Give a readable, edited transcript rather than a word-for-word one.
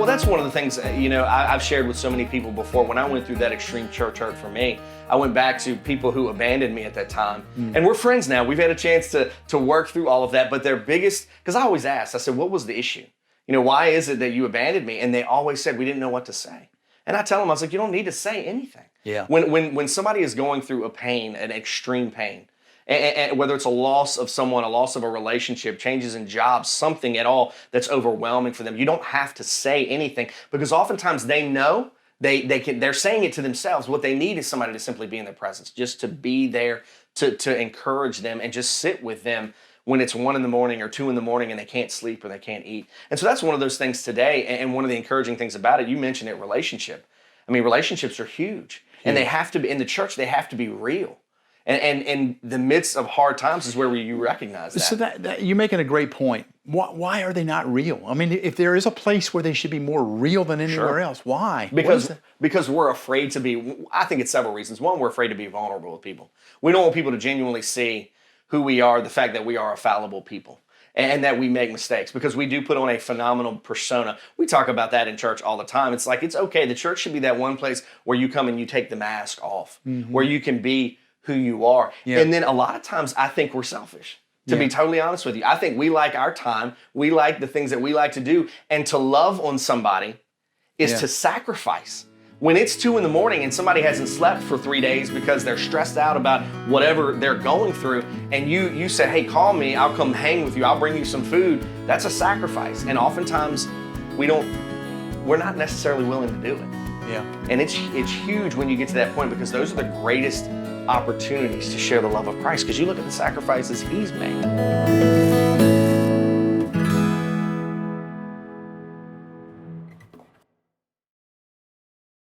Well, that's one of the things, I've shared with so many people before. When I went through that extreme church hurt for me, I went back to people who abandoned me at that time. And we're friends now. We've had a chance to work through all of that. But their biggest, because I always asked, I said, what was the issue? Why is it that you abandoned me? And they always said, we didn't know what to say. And I tell them, I was like, you don't need to say anything. Yeah. When somebody is going through a pain, an extreme pain, and whether it's a loss of someone, a loss of a relationship, changes in jobs, something at all that's overwhelming for them, you don't have to say anything, because oftentimes they know they're saying it to themselves. What they need is somebody to simply be in their presence, just to be there to encourage them and just sit with them when it's 1 a.m. or 2 a.m. and they can't sleep or they can't eat. And so that's one of those things today. And one of the encouraging things about it, you mentioned it, relationship. I mean, relationships are huge. And they have to be, in the church, they have to be real. And in the midst of hard times is where you recognize that. So that you're making a great point. Why are they not real? I mean, if there is a place where they should be more real than anywhere else, why? Because we're afraid to be, I think it's several reasons. One, we're afraid to be vulnerable with people. We don't want people to genuinely see who we are, the fact that we are a fallible people and that we make mistakes, because we do put on a phenomenal persona. We talk about that in church all the time. It's like, it's okay. The church should be that one place where you come and you take the mask off, where you can be who you are. Yeah. And then a lot of times I think we're selfish, to be totally honest with you. I think we like our time. We like the things that we like to do. And to love on somebody is to sacrifice. When it's 2 a.m. and somebody hasn't slept for 3 days because they're stressed out about whatever they're going through, and you say, hey, call me, I'll come hang with you, I'll bring you some food, that's a sacrifice. And oftentimes we're not necessarily willing to do it. Yeah. And it's huge when you get to that point, because those are the greatest opportunities to share the love of Christ, because you look at the sacrifices He's made.